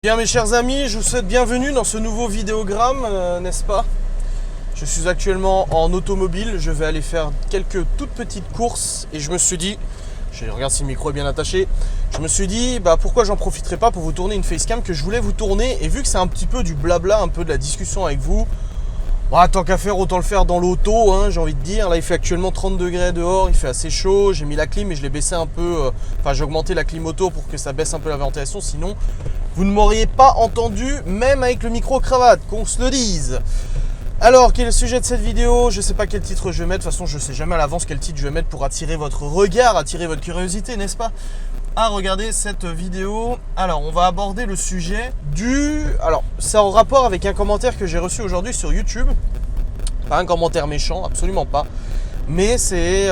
Bien mes chers amis, je vous souhaite bienvenue dans ce nouveau vidéogramme, n'est-ce pas? Je suis actuellement en automobile, je vais aller faire quelques toutes petites courses et je me suis dit, je regarde si le micro est bien attaché, je me suis dit pourquoi j'en profiterai pas pour vous tourner une facecam que je voulais vous tourner, et vu que c'est un petit peu du blabla, un peu de la discussion avec vous, tant qu'à faire autant le faire dans l'auto, hein, j'ai envie de dire. Là il fait actuellement 30 degrés dehors, il fait assez chaud, j'ai mis la clim et je l'ai baissé un peu, j'ai augmenté la clim auto pour que ça baisse un peu la ventilation, sinon vous ne m'auriez pas entendu même avec le micro cravate, qu'on se le dise. Alors quel est le sujet de cette vidéo? Je ne sais pas quel titre je vais mettre, de toute façon je ne sais jamais à l'avance quel titre je vais mettre pour attirer votre regard, attirer votre curiosité, n'est-ce pas, à regarder cette vidéo. Alors on va aborder le sujet du... Alors c'est en rapport avec un commentaire que j'ai reçu aujourd'hui sur YouTube. Pas un commentaire méchant, absolument pas. Mais c'est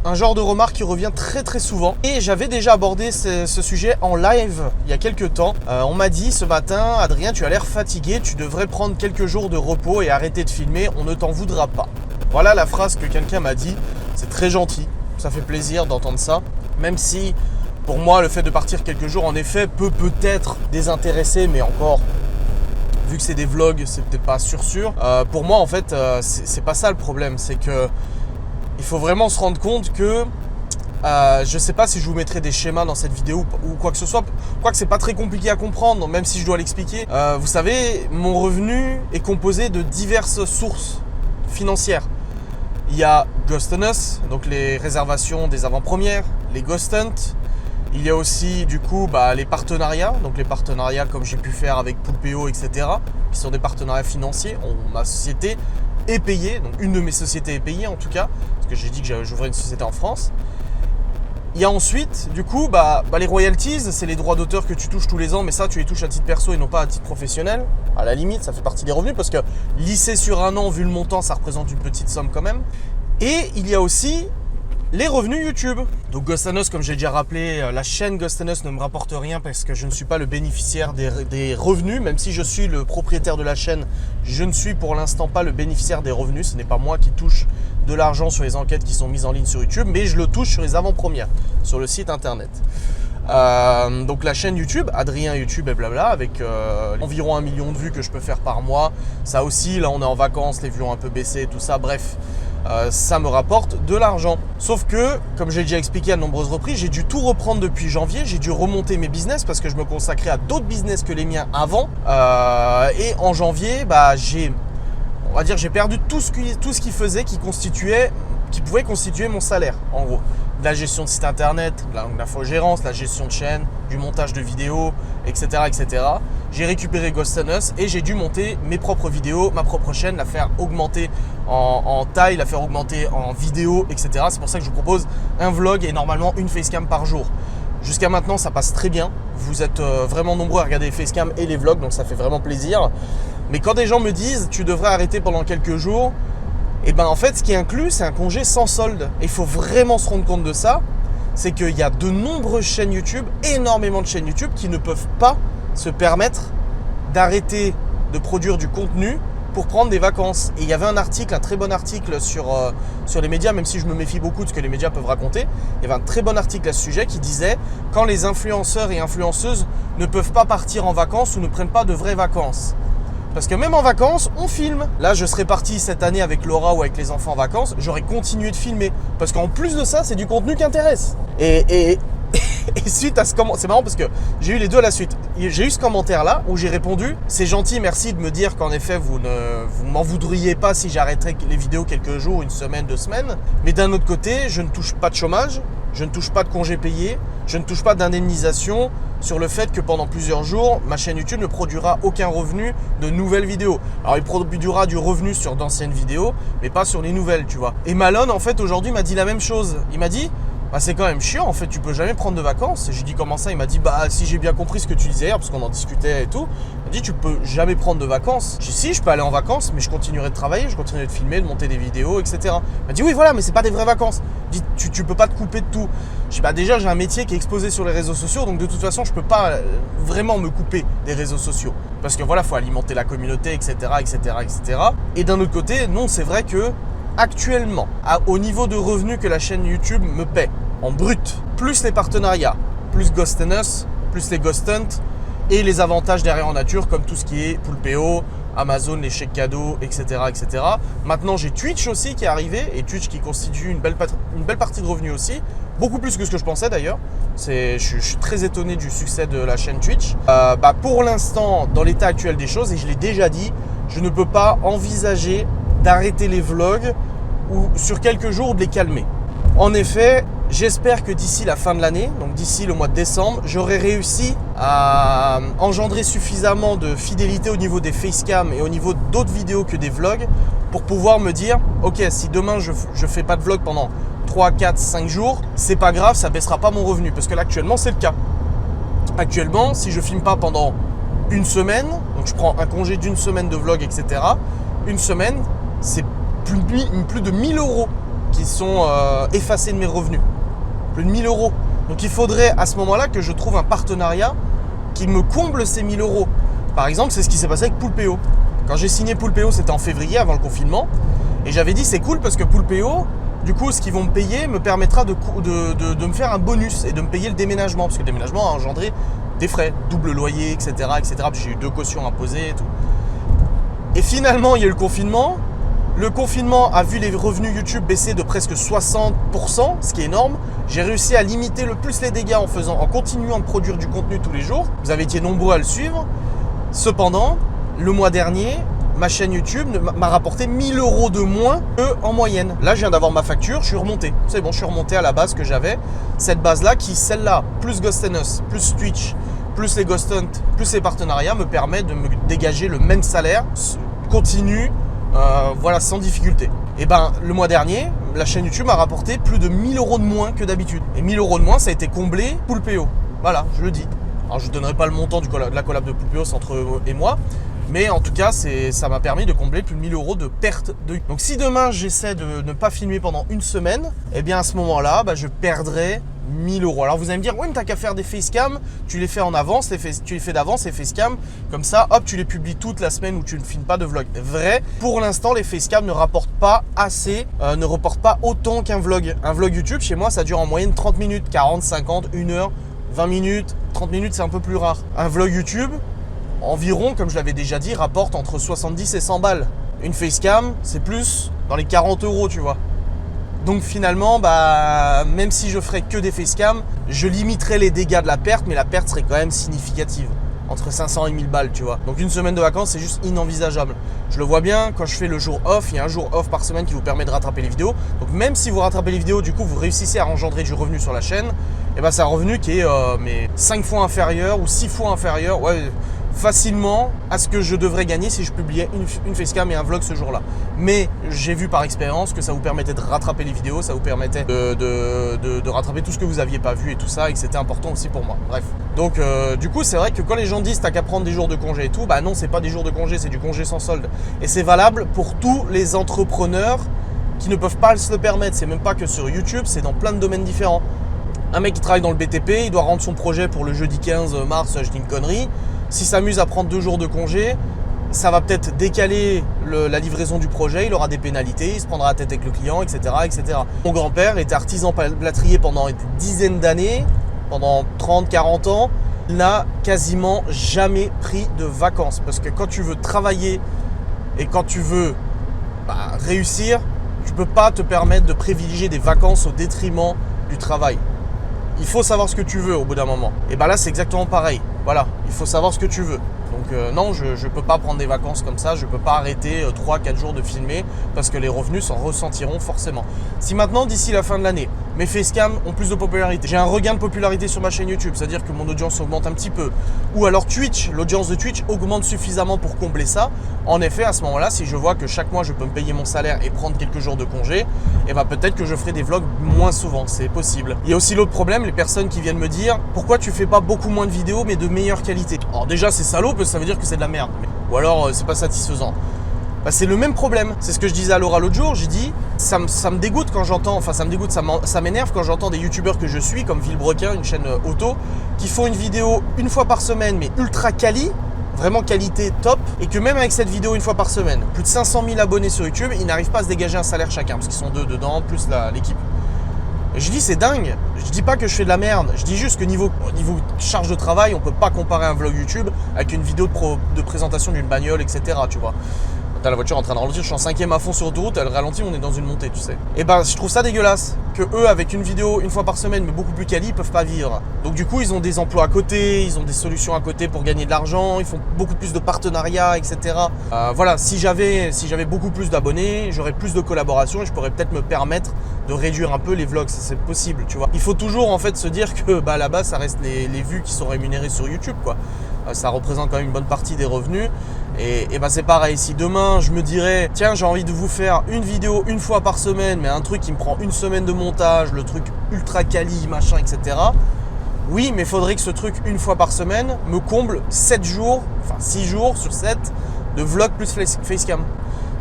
un genre de remarque qui revient très très souvent. Et j'avais déjà abordé ce sujet en live il y a quelques temps. On m'a dit ce matin: Adrien, tu as l'air fatigué, tu devrais prendre quelques jours de repos et arrêter de filmer, on ne t'en voudra pas. Voilà la phrase que quelqu'un m'a dit. C'est très gentil, ça fait plaisir d'entendre ça. Même si pour moi le fait de partir quelques jours en effet peut peut-être désintéresser, mais encore... Vu que c'est des vlogs, c'est peut-être pas sûr. Pour moi, en fait, c'est pas ça le problème. C'est que il faut vraiment se rendre compte que je sais pas si je vous mettrai des schémas dans cette vidéo ou quoi que ce soit. Quoique c'est pas très compliqué à comprendre, même si je dois l'expliquer. Vous savez, mon revenu est composé de diverses sources financières. Il y a Ghost Us, donc les réservations des avant-premières, les Ghost Hunt. Il y a aussi du coup les partenariats, donc les partenariats comme j'ai pu faire avec Poulpeo, etc. qui sont des partenariats financiers. Ma société est payée, donc une de mes sociétés est payée en tout cas, parce que j'ai dit que j'ouvrais une société en France. Il y a ensuite du coup les royalties, c'est les droits d'auteur que tu touches tous les ans, mais ça tu les touches à titre perso et non pas à titre professionnel. À la limite ça fait partie des revenus, parce que lissé sur un an, vu le montant, ça représente une petite somme quand même. Et il y a aussi les revenus YouTube. Donc Ghost Us, comme j'ai déjà rappelé, la chaîne Ghost Us ne me rapporte rien parce que je ne suis pas le bénéficiaire des revenus. Même si je suis le propriétaire de la chaîne, je ne suis pour l'instant pas le bénéficiaire des revenus. Ce n'est pas moi qui touche de l'argent sur les enquêtes qui sont mises en ligne sur YouTube, mais je le touche sur les avant-premières, sur le site internet. Donc la chaîne YouTube, Adrien YouTube et blabla, avec environ 1 million de vues que je peux faire par mois. Ça aussi, là on est en vacances, les vues ont un peu baissé, tout ça, bref. Ça me rapporte de l'argent. Sauf que, comme j'ai déjà expliqué à de nombreuses reprises, j'ai dû tout reprendre depuis janvier. J'ai dû remonter mes business parce que je me consacrais à d'autres business que les miens avant. Et en janvier, j'ai perdu tout ce qui faisait, qui pouvait constituer mon salaire, en gros. De la gestion de site internet, de l'infogérance, la gestion de chaîne, du montage de vidéos, etc. etc. J'ai récupéré Ghost Us et j'ai dû monter mes propres vidéos, ma propre chaîne, la faire augmenter en taille, la faire augmenter en vidéo, etc. C'est pour ça que je vous propose un vlog et normalement une facecam par jour. Jusqu'à maintenant, ça passe très bien. Vous êtes vraiment nombreux à regarder les facecams et les vlogs, donc ça fait vraiment plaisir. Mais quand des gens me disent « tu devrais arrêter pendant quelques jours », en fait, ce qui est inclus, c'est un congé sans solde. Et il faut vraiment se rendre compte de ça. C'est qu'il y a de nombreuses chaînes YouTube, énormément de chaînes YouTube qui ne peuvent pas se permettre d'arrêter de produire du contenu pour prendre des vacances. Et il y avait un très bon article sur les médias, même si je me méfie beaucoup de ce que les médias peuvent raconter. Il y avait un très bon article à ce sujet qui disait « Quand les influenceurs et influenceuses ne peuvent pas partir en vacances ou ne prennent pas de vraies vacances ». Parce que même en vacances, on filme. Là, je serais parti cette année avec Laura ou avec les enfants en vacances, j'aurais continué de filmer. Parce qu'en plus de ça, c'est du contenu qui intéresse. Et suite à ce commentaire, c'est marrant parce que j'ai eu les deux à la suite. J'ai eu ce commentaire-là où j'ai répondu « C'est gentil, merci de me dire qu'en effet, vous m'en voudriez pas si j'arrêterais les vidéos quelques jours, une semaine, 2 semaines. Mais d'un autre côté, je ne touche pas de chômage, je ne touche pas de congés payés, je ne touche pas d'indemnisation sur le fait que pendant plusieurs jours, ma chaîne YouTube ne produira aucun revenu de nouvelles vidéos. Alors il produira du revenu sur d'anciennes vidéos, mais pas sur les nouvelles, tu vois. Et Malone, en fait, aujourd'hui m'a dit la même chose. Il m'a dit « c'est quand même chiant, en fait, tu peux jamais prendre de vacances. » Et j'ai dit « Comment ça ?» Il m'a dit « si j'ai bien compris ce que tu disais hier, parce qu'on en discutait et tout. » Il m'a dit « Tu peux jamais prendre de vacances. » J'ai dit « Si, je peux aller en vacances, mais je continuerai de travailler, je continuerai de filmer, de monter des vidéos, etc. » Il m'a dit « Oui, voilà, mais c'est pas des vraies vacances. » Il dit « Tu peux pas te couper de tout. » Je dis déjà, j'ai un métier qui est exposé sur les réseaux sociaux, donc de toute façon, je peux pas vraiment me couper des réseaux sociaux. Parce que voilà, faut alimenter la communauté, etc., etc., etc. Et d'un autre côté, non, c'est vrai que actuellement, au niveau de revenus que la chaîne YouTube me paie, en brut, plus les partenariats, plus Ghost Us, plus les Ghost Hunt, et les avantages derrière en nature comme tout ce qui est Poulpeo, Amazon, les chèques cadeaux, etc., etc. Maintenant, j'ai Twitch aussi qui est arrivé et Twitch qui constitue une belle partie de revenus aussi, beaucoup plus que ce que je pensais d'ailleurs. Je suis très étonné du succès de la chaîne Twitch. Pour l'instant, dans l'état actuel des choses, et je l'ai déjà dit, je ne peux pas envisager d'arrêter les vlogs ou sur quelques jours de les calmer. En effet, j'espère que d'ici la fin de l'année, donc d'ici le mois de décembre, j'aurai réussi à engendrer suffisamment de fidélité au niveau des facecam et au niveau d'autres vidéos que des vlogs pour pouvoir me dire ok, si demain je fais pas de vlog pendant 3, 4, 5 jours, c'est pas grave, ça baissera pas mon revenu parce que là actuellement c'est le cas. Actuellement, si je filme pas pendant une semaine, donc je prends un congé d'une semaine de vlog, etc. Une semaine, c'est plus de 1000 € qui sont effacés de mes revenus. Plus de 1000 €. Donc il faudrait à ce moment-là que je trouve un partenariat qui me comble ces 1000 €. Par exemple, c'est ce qui s'est passé avec Poulpeo. Quand j'ai signé Poulpeo, c'était en février avant le confinement. Et j'avais dit c'est cool parce que Poulpeo, du coup, ce qu'ils vont me payer me permettra de me faire un bonus et de me payer le déménagement. Parce que le déménagement a engendré des frais, double loyer, etc. etc. J'ai eu 2 cautions imposées et tout. Et finalement, il y a eu le confinement. Le confinement a vu les revenus YouTube baisser de presque 60%, ce qui est énorme. J'ai réussi à limiter le plus les dégâts en continuant de produire du contenu tous les jours. Vous avez été nombreux à le suivre. Cependant, le mois dernier, ma chaîne YouTube m'a rapporté 1000 € de moins qu'en moyenne. Là, je viens d'avoir ma facture, je suis remonté. C'est bon, je suis remonté à la base que j'avais. Cette base-là, celle-là, plus Ghost & Us, plus Twitch, plus les Ghost Hunt, plus les partenariats, me permet de me dégager le même salaire continu. Sans difficulté. Et le mois dernier, la chaîne YouTube m'a rapporté plus de 1000 € de moins que d'habitude. Et 1000 € de moins, ça a été comblé Poulpeo. Voilà, je le dis. Alors je ne donnerai pas le montant de la collab de Poulpeo, c'est entre eux et moi. Mais en tout cas, ça m'a permis de combler plus de 1000 € de perte de. Donc si demain j'essaie de ne pas filmer pendant une semaine, eh bien à ce moment-là, je perdrai 1000 €. Alors vous allez me dire, oui, mais t'as qu'à faire des facecam, tu les fais en avance, tu les fais d'avance, les facecam, comme ça, hop, tu les publies toute la semaine où tu ne filmes pas de vlog. Vrai, pour l'instant, les facecam ne rapportent pas assez, ne rapportent pas autant qu'un vlog. Un vlog YouTube, chez moi, ça dure en moyenne 30 minutes, 40, 50, 1 heure, 20 minutes, 30 minutes, c'est un peu plus rare. Un vlog YouTube, environ, comme je l'avais déjà dit, rapporte entre 70 et 100 balles. Une facecam, c'est plus dans les 40 €, tu vois. Donc finalement, même si je ferais que des facecam, je limiterais les dégâts de la perte, mais la perte serait quand même significative. Entre 500 et 1000 balles, tu vois. Donc une semaine de vacances, c'est juste inenvisageable. Je le vois bien, quand je fais le jour off, il y a un jour off par semaine qui vous permet de rattraper les vidéos. Donc même si vous rattrapez les vidéos, du coup, vous réussissez à engendrer du revenu sur la chaîne, et c'est un revenu qui est 5 fois inférieur ou 6 fois inférieur, facilement à ce que je devrais gagner si je publiais une facecam et un vlog ce jour-là. Mais j'ai vu par expérience que ça vous permettait de rattraper les vidéos, ça vous permettait de rattraper tout ce que vous n'aviez pas vu et tout ça, et que c'était important aussi pour moi. Bref. Donc du coup, c'est vrai que quand les gens disent t'as qu'à prendre des jours de congé et tout, non, c'est pas des jours de congé, c'est du congé sans solde. Et c'est valable pour tous les entrepreneurs qui ne peuvent pas se le permettre. C'est même pas que sur YouTube, c'est dans plein de domaines différents. Un mec qui travaille dans le BTP, il doit rendre son projet pour le jeudi 15 mars, je dis une connerie. S'il s'amuse à prendre 2 jours de congé, ça va peut-être décaler la livraison du projet, il aura des pénalités, il se prendra la tête avec le client, etc. etc. Mon grand-père était artisan plâtrier pendant une dizaine d'années, pendant 30, 40 ans. Il n'a quasiment jamais pris de vacances. Parce que quand tu veux travailler et quand tu veux réussir, tu ne peux pas te permettre de privilégier des vacances au détriment du travail. Il faut savoir ce que tu veux au bout d'un moment. Et là, c'est exactement pareil. Voilà, il faut savoir ce que tu veux. Donc non, je ne peux pas prendre des vacances comme ça. Je ne peux pas arrêter 3-4 jours de filmer parce que les revenus s'en ressentiront forcément. Si maintenant, d'ici la fin de l'année, mes facecam ont plus de popularité, j'ai un regain de popularité sur ma chaîne YouTube, c'est-à-dire que mon audience augmente un petit peu, ou alors Twitch, l'audience de Twitch augmente suffisamment pour combler ça, en effet, à ce moment-là, si je vois que chaque mois, je peux me payer mon salaire et prendre quelques jours de congé, peut-être que je ferai des vlogs moins souvent, c'est possible. Il y a aussi l'autre problème, les personnes qui viennent me dire « Pourquoi tu fais pas beaucoup moins de vidéos, mais de meilleure qualité ?» Alors déjà, c'est salaud, parce que ça veut dire que c'est de la merde. Ou alors, c'est pas satisfaisant. C'est le même problème. C'est ce que je disais à Laura l'autre jour. J'ai dit, ça me dégoûte quand j'entends, ça m'énerve quand j'entends des youtubeurs que je suis, comme Villebrequin, une chaîne auto, qui font une vidéo une fois par semaine, mais ultra quali, vraiment qualité top, et que même avec cette vidéo une fois par semaine, plus de 500 000 abonnés sur YouTube, ils n'arrivent pas à se dégager un salaire chacun, parce qu'ils sont 2 dedans, plus l'équipe. Je dis c'est dingue, je dis pas que je fais de la merde, je dis juste que niveau charge de travail, on peut pas comparer un vlog YouTube avec une vidéo de présentation d'une bagnole, etc. Tu vois. T'as la voiture en train de ralentir, je suis en 5e à fond sur autoroute, elle ralentit, on est dans une montée, tu sais. Et ben je trouve ça dégueulasse que eux, avec une vidéo une fois par semaine, mais beaucoup plus quali, ils peuvent pas vivre. Donc du coup, ils ont des emplois à côté, ils ont des solutions à côté pour gagner de l'argent, ils font beaucoup plus de partenariats, etc. Voilà, si j'avais beaucoup plus d'abonnés, j'aurais plus de collaborations et je pourrais peut-être me permettre de réduire un peu les vlogs, c'est possible, tu vois. Il faut toujours en fait se dire que bah là-bas, ça reste les vues qui sont rémunérées sur YouTube, quoi. Ça représente quand même une bonne partie des revenus. Et bah c'est pareil, si demain je me dirais tiens, j'ai envie de vous faire une vidéo une fois par semaine, mais un truc qui me prend une semaine de montage, le truc ultra quali, machin, etc. Oui, mais il faudrait que ce truc une fois par semaine me comble 7 jours, enfin 6 jours sur 7 de vlog plus facecam.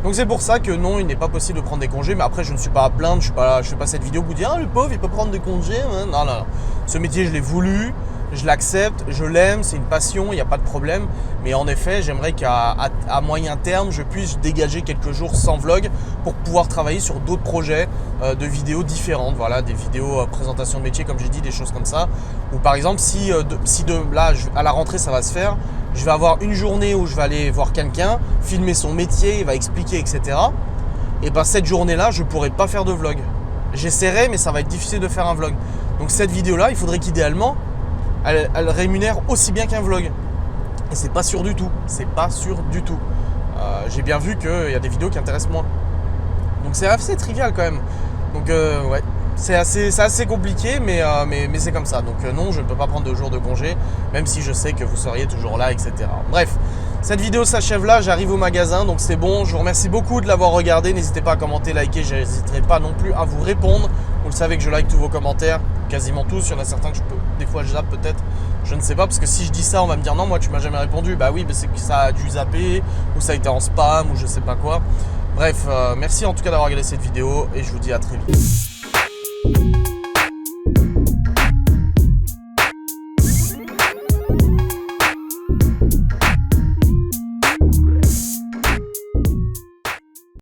Donc c'est pour ça que non, il n'est pas possible de prendre des congés, mais après je ne suis pas à plaindre, je fais pas cette vidéo pour dire ah le pauvre il peut prendre des congés. Non. Ce métier je l'ai voulu, je l'accepte, je l'aime, c'est une passion, il n'y a pas de problème. Mais en effet, j'aimerais qu'à moyen terme, je puisse dégager quelques jours sans vlog pour pouvoir travailler sur d'autres projets de vidéos différentes. Voilà, des vidéos présentation de métier, comme j'ai dit, des choses comme ça. Ou par exemple, si là, à la rentrée, ça va se faire, je vais avoir une journée où je vais aller voir quelqu'un, filmer son métier, il va expliquer, etc. Et ben cette journée-là, je ne pourrai pas faire de vlog. J'essaierai, mais ça va être difficile de faire un vlog. Donc cette vidéo-là, il faudrait qu'idéalement, elle rémunère aussi bien qu'un vlog. Et c'est pas sûr du tout. C'est pas sûr du tout. J'ai bien vu qu'il y a des vidéos qui intéressent moins. Donc c'est assez trivial quand même. Donc ouais, c'est assez compliqué, mais c'est comme ça. Donc non, je ne peux pas prendre de jours de congé, même si je sais que vous seriez toujours là, etc. Bref, cette vidéo s'achève là, j'arrive au magasin, donc c'est bon. Je vous remercie beaucoup de l'avoir regardé. N'hésitez pas à commenter, liker, je n'hésiterai pas non plus à vous répondre. Vous le savez que je like tous vos commentaires, quasiment tous. Il y en a certains que des fois je zappe peut-être, je ne sais pas, parce que si je dis ça, on va me dire non, moi tu m'as jamais répondu. Bah oui, mais c'est que ça a dû zapper, ou ça a été en spam, ou je sais pas quoi. Bref, merci en tout cas d'avoir regardé cette vidéo, et je vous dis à très vite.